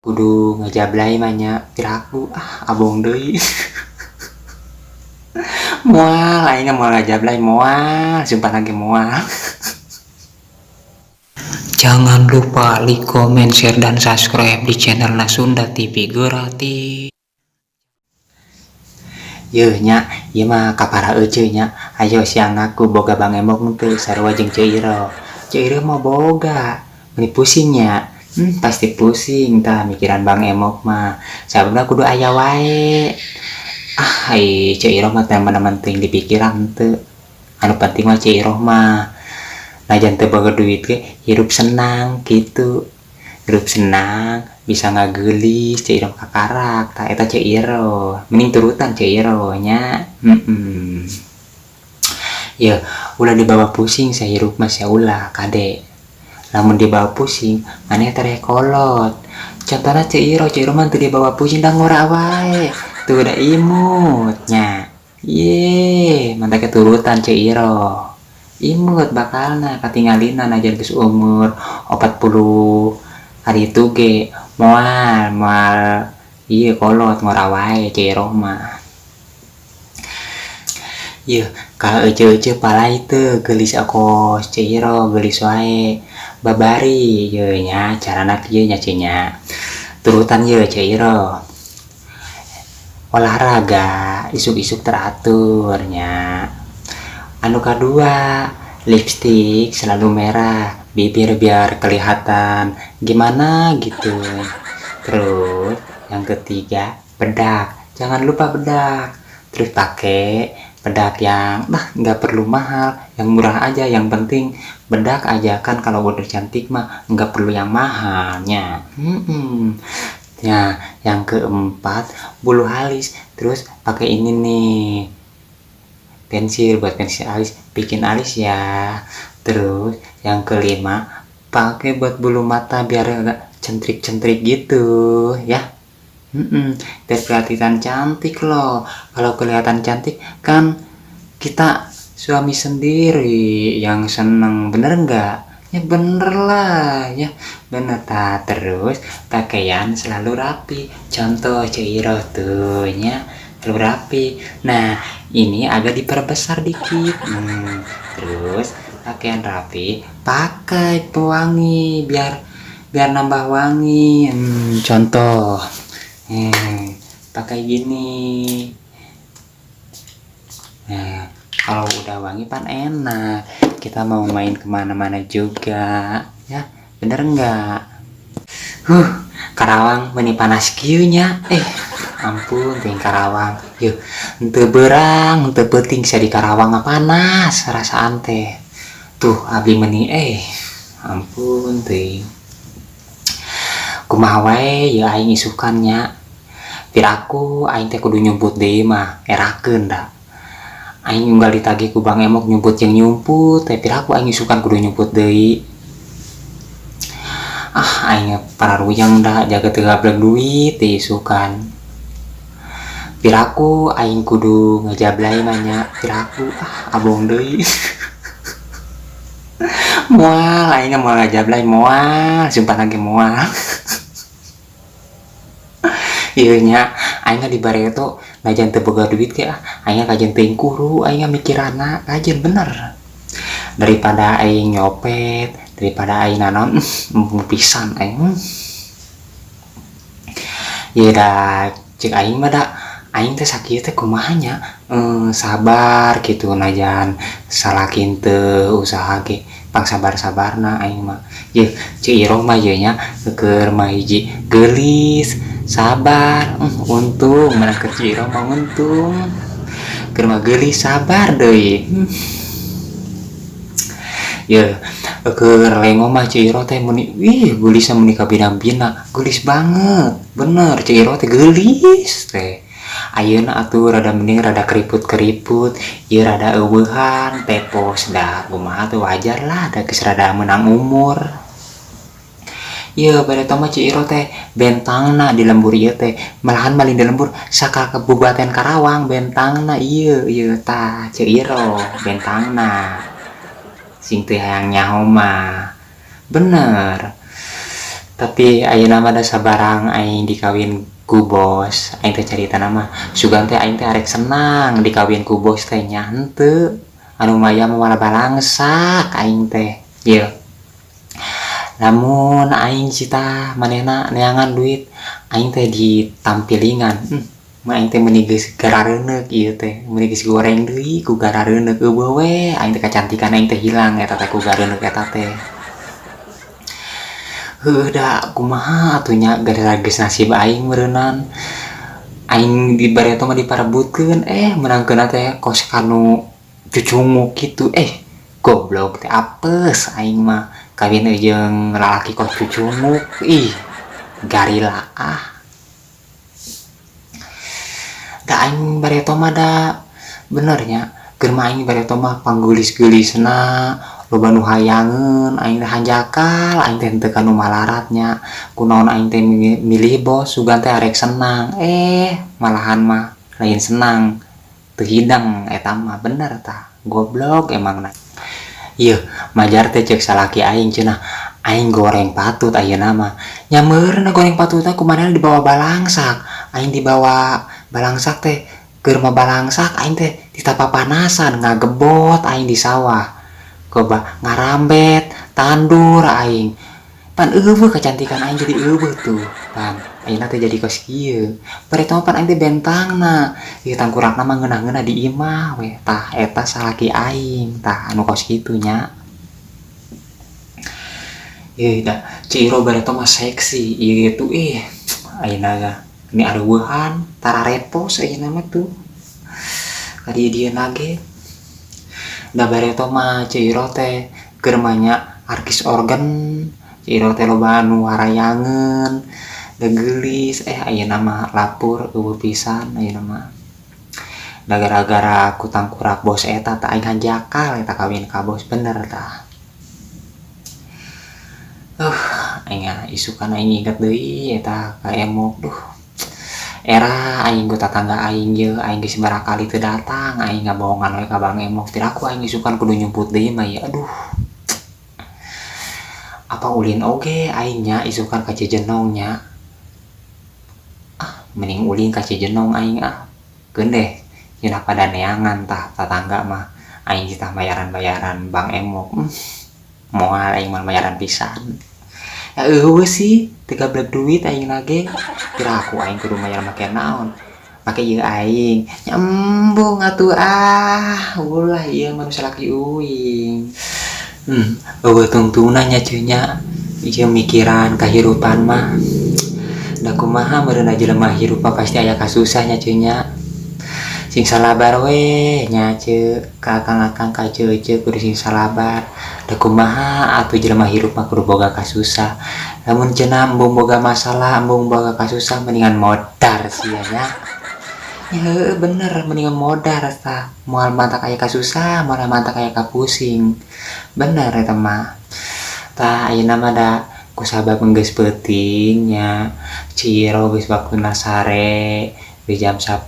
Kudu ngejablay mah nya piraku abong deui. Moal aing moal ngajablay moal, sumpah lagi moal. Jangan lupa like, comment, share, dan subscribe di channel Sunda TV gratis. Yeuh nya, ieu mah kapara euceu nya. Ayo siang aku boga Bang Emok teu sarua jeung Ceu Iro. Ceu Iro mah boga. Meni pusingnya. Pasti pusing tah mikiran Bang Emok mah. Sababna kudu aya wae. Hai Ceu Iro mah teman-teman teuing dipikiran teu. Anu penting mah Ceu Iro mah najan teu boga duit ge hirup senang gitu. Hirup senang, bisa ngagelis Ceu Iro kakarak, tah eta Ceu Iro. Mending turutan Ceu Iro nya. Ya, ulah dibawa pusing saya hirup mah sia ulah kade. Lamun dibawa pusing, maneh teh kolot. Contohna Ceu Iro mah teu dibawa pusing dah ngora wae. Tuh udah imut nya. Ye, mantap keturutan Ceu Iro. Imut bakalna katingalina najan geus umur 40 hari itu ge moal ieu kolot ngora wae Ceu Iro mah. Yeuh, ka euceu-euceu palai teu geulis akos Ceu Iro geulis wae. Babari yeuh nya carana kieu nya Ceu nya. Turutan yeuh Ceu Iro. Olahraga isuk-isuk teratur nya. Anu kedua, lipstik selalu merah, bibir biar kelihatan gimana gitu. Terus yang ketiga, bedak. Jangan lupa bedak. Terus pakai bedak yang nggak perlu mahal, yang murah aja, yang penting bedak aja kan. Kalau udah cantik mah nggak perlu yang mahalnya. Ya, yang keempat, bulu alis. Terus pakai ini nih, pensil buat pensil alis, bikin alis ya. Terus yang kelima, pakai buat bulu mata biar agak centrik-centrik gitu ya. Biar kelihatan cantik loh. Kalau kelihatan cantik kan kita suami sendiri yang seneng, bener nggak? Ya bener lah ya, bener tak. Terus pakaian selalu rapi, contoh Ceu Iro tuh nya selalu rapi. Nah ini agak diperbesar dikit. Terus pakaian rapi, pakai pewangi biar nambah wangi. Contoh pakai gini. Nah kalau udah wangi pan enak, kita mau main kemana-mana juga ya, bener nggak? Karawang meni panas kieu nya. Ampun ting Karawang. Yuk, henteu beurang, henteu peuting sia di Karawang panas rasaan teh. Tuh abdi meni ampun ting. Kumaha wae ya aing isukan nya. Piraku aing teh kudu nyumput deui mah, erakeun da. Aing unggal ditagih ku Bang Emok nyumput jeung nyumput, teh piraku aing isukan kudu nyumput deui. Aing pararuyang da jaga teu gablek duit teh isukan. Piraku aing kudu ngejablay mah nya, piraku abong deui. Moal aing moal ngajablay moal, sumpah lagi moal. Ieu nya aing dibareto najan teu boga duit ge aing kajen teuing kuru, aing mikiranna kajen bener. Daripada aing nyopet, daripada aing nanon pisan aing. Ieu da ceuk aing mah da aing teh sakieu teh kumaha nya, sabar gitu najan salakin teu usaha ge pang sabar-sabarna aing mah. Yeuh Ceu Iro mah ieu nya keur mah hiji geulis, sabar. Untung mana ke Ceu Iro mah untung. Keur mah geulis sabar deui. Yeuh keur lengo mah Ceu Iro teh meni geulis meni kabina-bina, geulis banget. Bener Ceu Iro teh geulis teh. Ayeuna atuh rada mending rada keriput-keriput, ieu rada eueuhan, tepos dah kumaha tuh wajar lah, da geus rada meunang umur. Ieu bade mah Ceu Iro teh bentangna di lembur ieu teh, malahan malin di lembur saka Kabupaten Karawang bentangna ieu tah Ceu Iro bentangna. Sing teu hayang nyaho mah. Bener. Tapi ayeuna mah da sabarang aing dikawin ku bos, aing teh carita nama sugan teh aing teh arek senang dikawin ku bos teh nya henteu. Anu maya mah malah balangsak aing teh. Ieu. Lamun aing cita manehna neangan duit, aing teh ditampilingan. Mah aing teh meuni geus garareuneuh ieu teh, meuni geus goreng deui ku garareuneuh eueuh we, aing teh kacantikan aing teh hilang eta teh ku garareuneuh eta teh. Heuh da kumaha atuh nya gara-gara geus nasib aing meureunan. Aing dibari eta mah diparebutkeun menangkeunna teh kos kanu cucunguk kitu. Goblok teh apes aing mah kawin jeung lalaki kos cucunguk. Ih, garila ah. Da aing bari eta mah da bener nya, keur mah aing bari eta mah panggulis-gulisna loba nu hayangeun aing teh hanjakal aing teh henteu kanu malarat nya. Kunaon aing teh milih bos sugan teh arek senang. Malahan mah lain senang. Teu hidang eta mah bener tah. Goblok emangna. Ieu majar teh ceuk salaki aing cenah. Aing goreng patut ayeuna mah. Nya meureunna goreng patut teh kumanehna dibawa balangsak. Aing dibawa balangsak teh keur mah balangsak aing teh ditapapanasan ngagebot aing di sawah. Coba ngarambet tandur aing pan eueuh kecantikan aing jadi eueuh tuh pan ayeuna teh jadi kos kieu bari eta pan aing teh bentangna ieu tangkurakna mah ngeunah-ngeunah di imah we tah eta salaki aing tah anu kos kitu nya da Ciro bari eta mah seksi ieu tuh ayeuna ini areueuhan tara repos ayeuna mah tuh kadi dia nage da bari eta mah Ciro teh keur manya artis organ Ciro teh loba anu harayangeun da geulis ayeuna mah lapur eueuh pisan ayeuna mah da gara-gara ku tangkurak bos eta tah aing hanjakal eta kawin ka bos bener tah aing isukan aing inget deui eta ka emok era aing ku tatangga aing ye aing geus barakali teu datang aing ngabohongan we ka Bang Emok tiraku aing isukan kudu nyumput deui mah ya apa ulin oge aing nya isukan ka Cijenong nya mending ulin ka Cijenong aing keun deh cenah pada neangan tah tatangga mah aing tah bayaran-bayaran Bang Emok moal aing mah bayaran pisan eueuh sih teu gablek duit aing lage kira aku aing kudu mayar make naon make ieu aing nyambung atuh ulah ieu mah salaki uing eueuh tungtungna nya ceuk nya ieu mikiran kahirupan mah da kumaha meureunna jelema hirup pasti aya kasusah nya ceuk nya sing salabar we nya ceuk ka akang-akang ka ceuk kudu sing salabar da kumaha atuh jelema hirup mah kudu boga kasusah lamun cenah embung boga masalah embung boga kasusah mendingan modar sia nya heueuh bener mendingan modar tah moal mantak aya kasusah moal mantak aya kapusing bener eta mah tah ayeuna mah da kusabab geus peuting nya Ciro geus waktuna sare di jam 10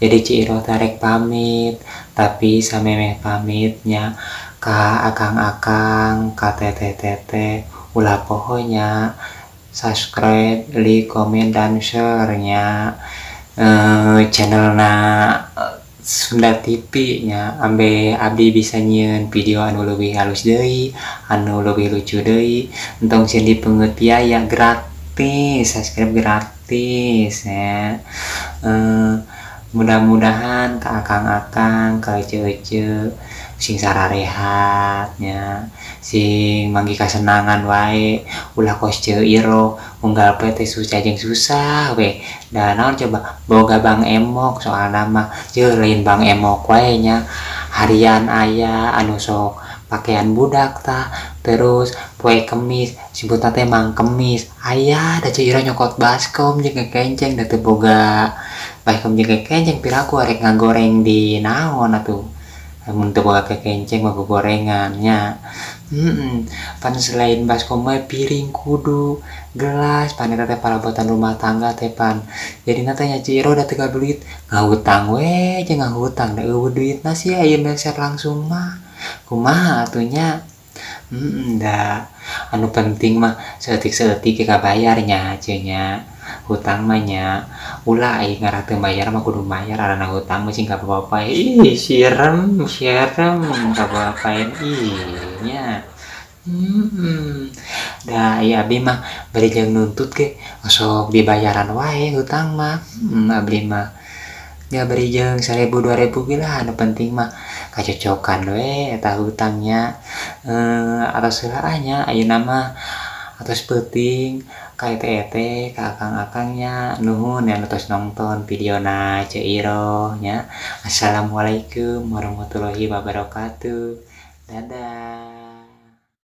jadi Ciro tarek pamit tapi samemeh pamitnya ka akang-akang ka teteh-teteh ulah pohonya subscribe, like, komen, dan share nya channelna Sunda TV nya ambe abdi bisa nyieun video anu leuwih halus deui anu leuwih lucu deui entong sieun dipungut biaya gratis subscribe gratis ya mudah-mudahan ka akang-akang ka ece-ece sing sararehatnya sing manggi kasenangan wae ulah kos Ciro unggal teh susah jeung susah we da naon coba boga Bang Emok soal nama lain Bang Emok wae nya harian aya anu sok pakaian budak tah terus poe kemis sebutna teh Mang Kemis aya da Ciro nyokot baskom jeung kekenceng da teu boga baskom jeung kekenceng piraku arek ngagoreng di naon atuh mun teu boga kekenceng mah gorengannya pan selain baskom mah piring kudu gelas pan eta teh parabotan rumah tangga teh pan jadi natanya Ciro da teu duit ngahutang we jeung ngahutang da eueuh duitna sih aya meser langsung mah kumaha atuh nya Nda anu penting mah seeutik-seeutik ka bayarnya cenah, hutang mah nya ulah aing ngarah teu bayar mah kudu bayar arana hutang mah sing kapapa ih sirem kapapaen ih nya. Da ieu abdi mah bari jeung nuntut ge sok dibayaran wae hutang mah, abdi mah ya bari jeung 1.000, 2.000 ge lah anu penting mah kacocokan we eta hutangnya, atos heula nya ayeuna mah atos peuting ka ete-ete ka akang-akangnya nuhun ya anu tos nongton videona Ceu Iroh nya. Assalamualaikum warahmatullahi wabarakatuh. Dadah.